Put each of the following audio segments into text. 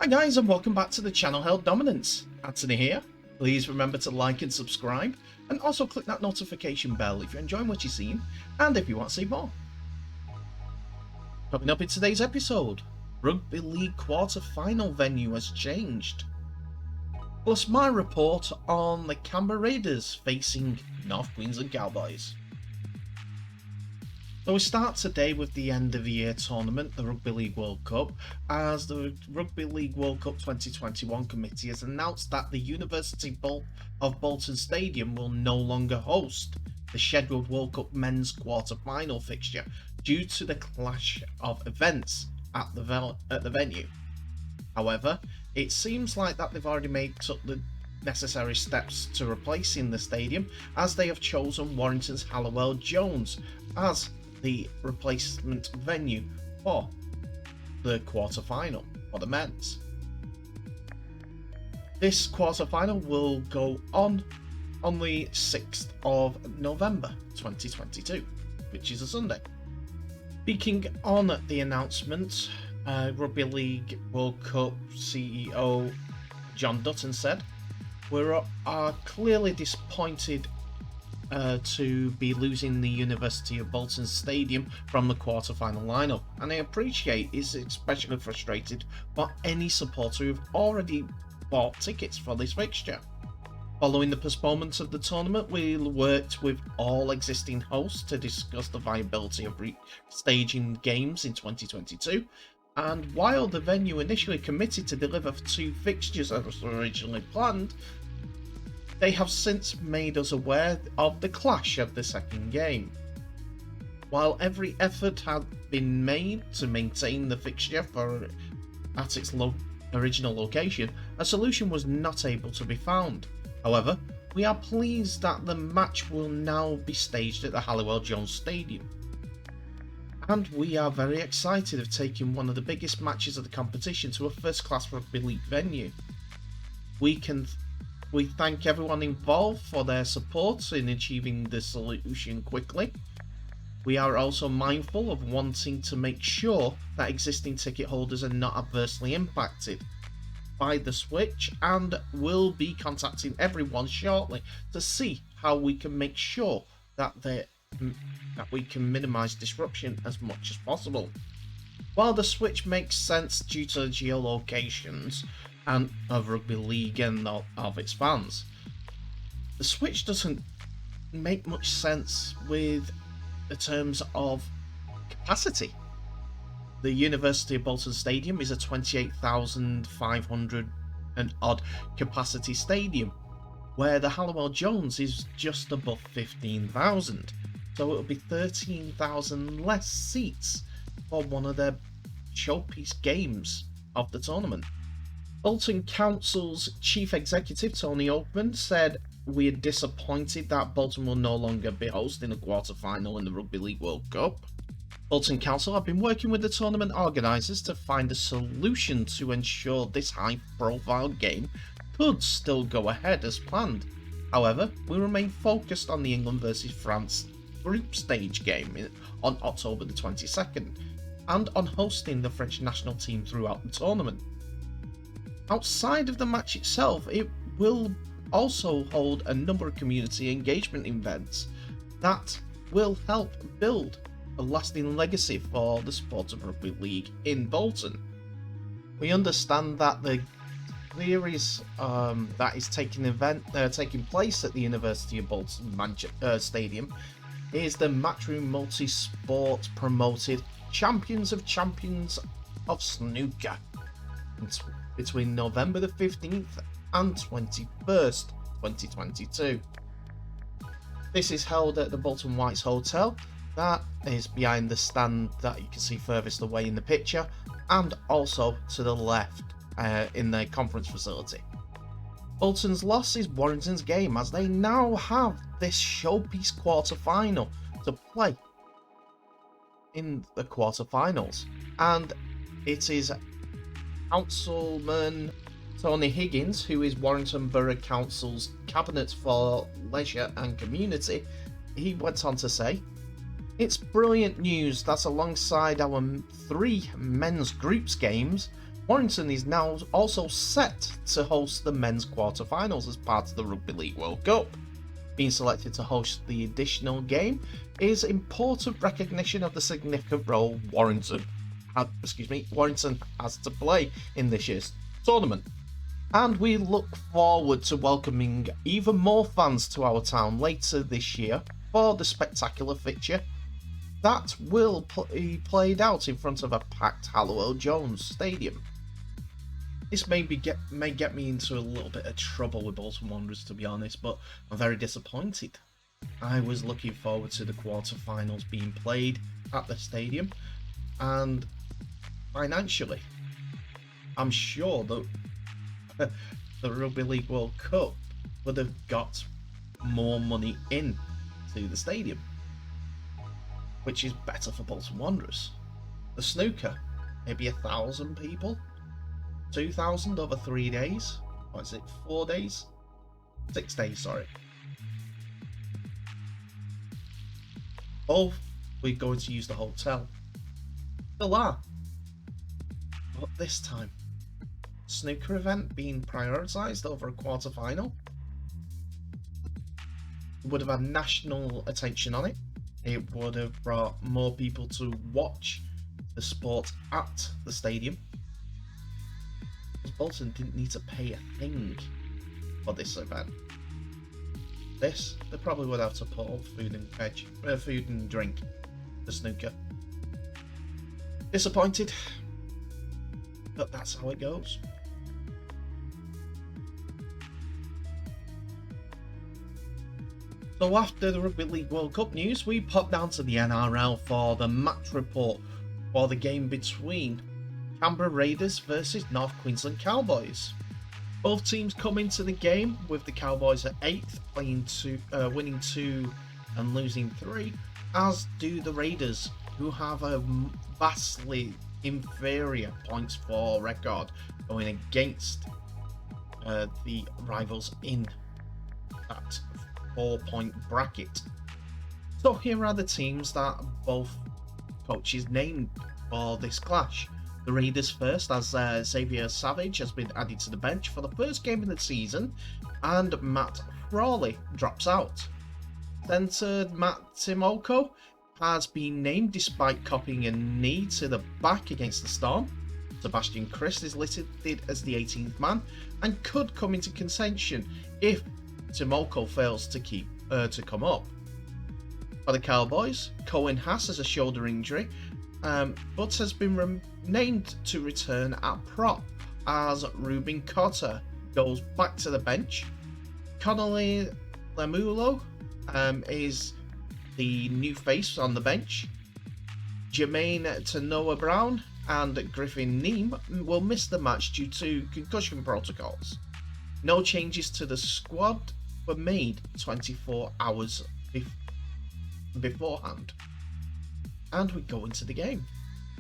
Hi guys, and welcome back to the channel Held Dominance. Anthony here. Please remember to like and subscribe, and also click that notification bell if you're enjoying what you've seen and if you want to see more. Coming up in today's episode, Rugby League quarter-final venue has changed. Plus my report on the Canberra Raiders facing North Queensland Cowboys. So we start today with the end of the year tournament, the Rugby League World Cup, as the Rugby League World Cup 2021 committee has announced that the University of Bolton Stadium will no longer host the scheduled World Cup men's quarter-final fixture due to the clash of events at the venue. However, it seems like that they've already took the necessary steps to replacing the stadium, as they have chosen Warrington's Halliwell Jones as the replacement venue for the quarter-final for the men's. This quarter-final will go on the 6th of November 2022, which is a Sunday. Speaking on the announcement, Rugby League World Cup CEO John Dutton said, "We are clearly disappointed to be losing the University of Bolton Stadium from the quarter-final lineup, and I appreciate it's especially frustrated for any supporter who've already bought tickets for this fixture. Following the postponement of the tournament, we worked with all existing hosts to discuss the viability of staging games in 2022, and while the venue initially committed to deliver 2 fixtures as originally planned, they have since made us aware of the clash of the second game. While every effort had been made to maintain the fixture at its original location, a solution was not able to be found. However, we are pleased that the match will now be staged at the Halliwell Jones Stadium, and we are very excited of taking one of the biggest matches of the competition to a first-class rugby league venue. We thank everyone involved for their support in achieving the solution quickly. We are also mindful of wanting to make sure that existing ticket holders are not adversely impacted by the switch, and will be contacting everyone shortly to see how we can make sure that we can minimize disruption as much as possible. While the switch makes sense due to the geolocations and of rugby league and of its fans, the switch doesn't make much sense with the terms of capacity. The University of Bolton Stadium is a 28,500 and odd capacity stadium, where the Halliwell Jones is just above 15,000, so it'll be 13,000 less seats for one of their showpiece games of the tournament. Bolton Council's Chief Executive Tony Oakman said, "We are disappointed that Bolton will no longer be hosting a quarter-final in the Rugby League World Cup. Bolton Council have been working with the tournament organisers to find a solution to ensure this high-profile game could still go ahead as planned. However, we remain focused on the England vs France group stage game on October the 22nd, and on hosting the French national team throughout the tournament. Outside of the match itself, it will also hold a number of community engagement events that will help build a lasting legacy for the sport of rugby league in Bolton. We understand that the series that is taking place at the University of Bolton Stadium is the Matchroom Multi-Sport promoted Champions of Snooker between November the 15th and 21st, 2022. This is held at the Bolton Whites Hotel, that is behind the stand that you can see furthest away in the picture, and also to the left in the conference facility. Bolton's loss is Warrington's game, as they now have this showpiece quarter-final to play in the quarter-finals, and it is Councilman Tony Higgins, who is Warrington Borough Council's Cabinet for Leisure and Community. He went on to say, "It's brilliant news that alongside our 3 men's groups games, Warrington is now also set to host the men's quarterfinals as part of the Rugby League World Cup. Being selected to host the additional game is important recognition of the significant role Warrington has to play in this year's tournament. And we look forward to welcoming even more fans to our town later this year for the spectacular fixture that will be played out in front of a packed Hallowell Jones Stadium. This may get me into a little bit of trouble with Bolton Wanderers, to be honest, but I'm very disappointed. I was looking forward to the quarterfinals being played at the stadium, and financially, I'm sure that the Rugby League World Cup would have got more money in to the stadium, which is better for Bolton Wanderers. The Snooker, maybe 1,000 people, 2,000 over 3 days. What is it? 4 days? 6 days, sorry. Both we're going to use the hotel. Still are. But this time, snooker event being prioritised over a quarter-final would have had national attention on it. It would have brought more people to watch the sport at the stadium. Because Bolton didn't need to pay a thing for this event. They probably would have to put all food and drink for snooker. Disappointed, but that's how it goes. So after the Rugby League World Cup news, we pop down to the NRL for the match report for the game between Canberra Raiders versus North Queensland Cowboys. Both teams come into the game with the Cowboys at 8th, winning 2 and losing 3, as do the Raiders, who have a vastly inferior points for record going against the rivals in that 4-point bracket. So here are the teams that both coaches named for this clash. The Raiders first, as Xavier Savage has been added to the bench for the first game of the season, and Matt Frawley drops out. Centred Matt Timoko has been named despite copying a knee to the back against the Storm. Sebastian Christ is listed as the 18th man and could come into contention if Timoko fails to come up. For the Cowboys, Cohen Haas has a shoulder injury, but has been named to return at prop as Ruben Cotter goes back to the bench. Connolly Lemulo is the new face on the bench. Jermaine Tanoa Brown and Griffin Neem will miss the match due to concussion protocols. No changes to the squad were made 24 hours beforehand. And we go into the game.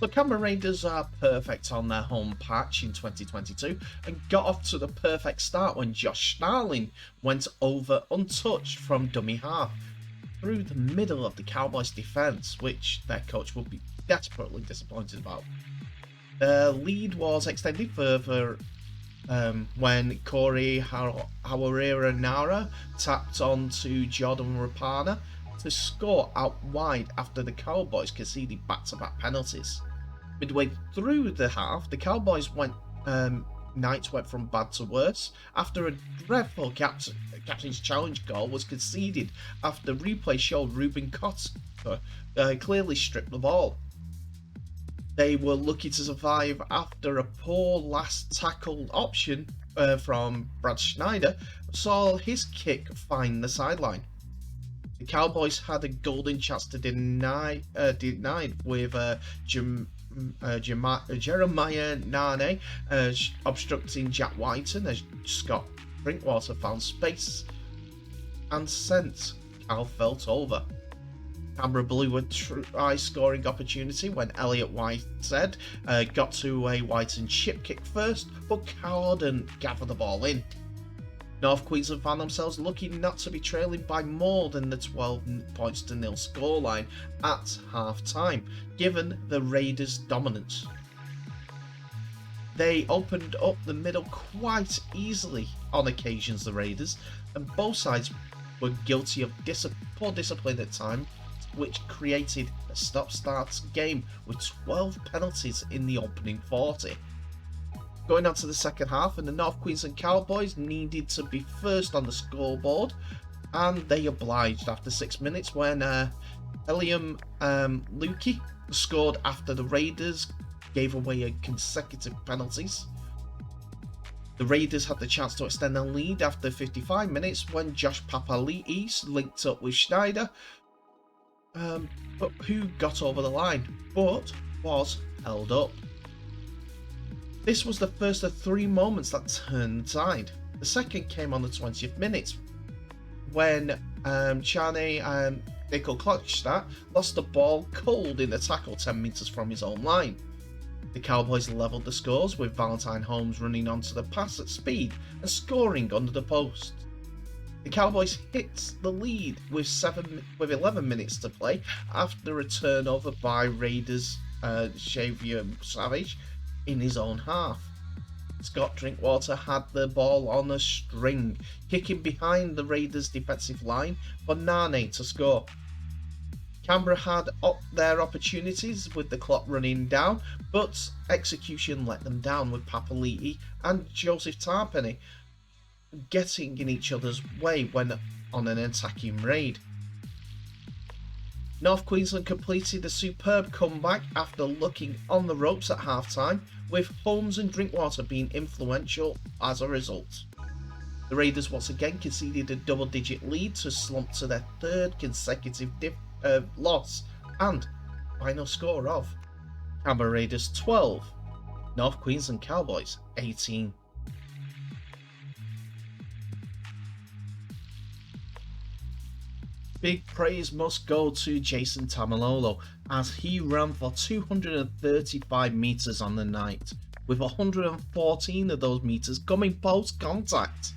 The Canberra Raiders are perfect on their home patch in 2022 and got off to the perfect start when Josh Starling went over untouched from dummy half through the middle of the Cowboys' defence, which their coach would be desperately disappointed about. The lead was extended further when Corey Hawarira-Nara tapped on to Jordan Rapana to score out wide after the Cowboys conceded back-to-back penalties. Midway through the half, the Cowboys nights went from bad to worse after a dreadful captain's challenge goal was conceded after replay showed Ruben Cotter clearly stripped the ball. They were lucky to survive after a poor last tackle option from Brad Schneider saw his kick find the sideline. The Cowboys had a golden chance to denied with Jeremiah Nane obstructing Jack Whiten as Scott Drinkwater found space and sent Cal Felt over. Canberra blew a try scoring opportunity when Elliot Whitehead got to a Whiten chip kick first, but couldn't gather the ball in. North Queensland found themselves lucky not to be trailing by more than the 12 points to nil scoreline at half time, given the Raiders' dominance. They opened up the middle quite easily on occasions, the Raiders, and both sides were guilty of poor discipline at times, which created a stop-start game with 12 penalties in the opening 40. Going on to the second half, and the North Queensland Cowboys needed to be first on the scoreboard, and they obliged after 6 minutes when RLWC scored after the Raiders gave away consecutive penalties. The Raiders had the chance to extend their lead after 55 minutes when Josh Papali'i linked up with Schneider, but who got over the line, but was held up. This was the first of 3 moments that turned the tide. The second came on the 20th minute when Chane Nickel Klokstad lost the ball cold in the tackle 10 metres from his own line. The Cowboys levelled the scores with Valentine Holmes running onto the pass at speed and scoring under the post. The Cowboys hit the lead with 11 minutes to play after a turnover by Raiders Xavier Savage in his own half. Scott Drinkwater had the ball on a string, kicking behind the Raiders' defensive line for Nane to score. Canberra had their opportunities with the clock running down, but execution let them down with Papali'i and Joseph Tarpenny getting in each other's way when on an attacking raid. North Queensland completed a superb comeback after looking on the ropes at half-time, with Holmes and Drinkwater being influential as a result. The Raiders once again conceded a double-digit lead to slump to their 3rd consecutive loss, and final score of Canberra Raiders 12, North Queensland Cowboys 18. Big praise must go to Jason Tamalolo as he ran for 235 metres on the night, with 114 of those metres coming post contact.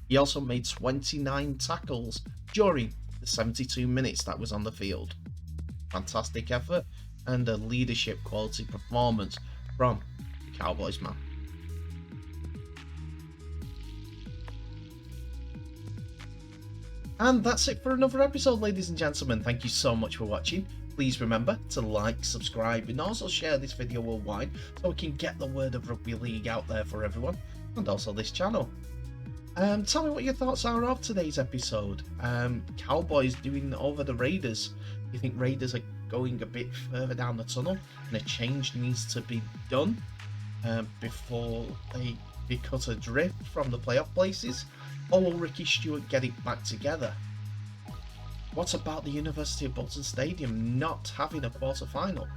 He also made 29 tackles during the 72 minutes that was on the field. Fantastic effort and a leadership quality performance from the Cowboys man. And that's it for another episode, ladies and gentlemen. Thank you so much for watching. Please remember to like, subscribe, and also share this video worldwide so we can get the word of Rugby League out there for everyone, and also this channel. Tell me what your thoughts are of today's episode. Cowboys doing over the Raiders. Do you think Raiders are going a bit further down the tunnel and a change needs to be done before they be cut adrift from the playoff places? Or will Ricky Stewart get it back together? What about the University of Bolton Stadium not having a quarter-final?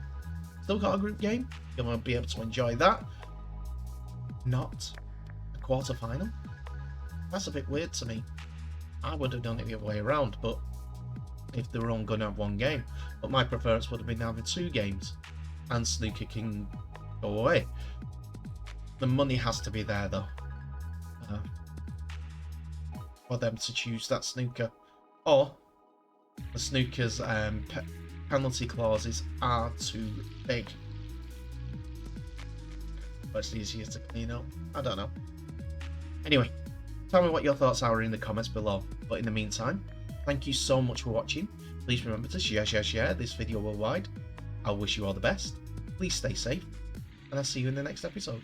Still got a group game? You're going to be able to enjoy that. Not a quarter-final? That's a bit weird to me. I would have done it the other way around, but if they were only going to have 1 game. But my preference would have been having 2 games, and Snooker can go away. The money has to be there, though, for them to choose that Snooker. Or the Snooker's penalty clauses are too big. But it's easier to clean up. I don't know. Anyway, tell me what your thoughts are in the comments below. But in the meantime, thank you so much for watching. Please remember to share this video worldwide. I wish you all the best. Please stay safe. And I'll see you in the next episode.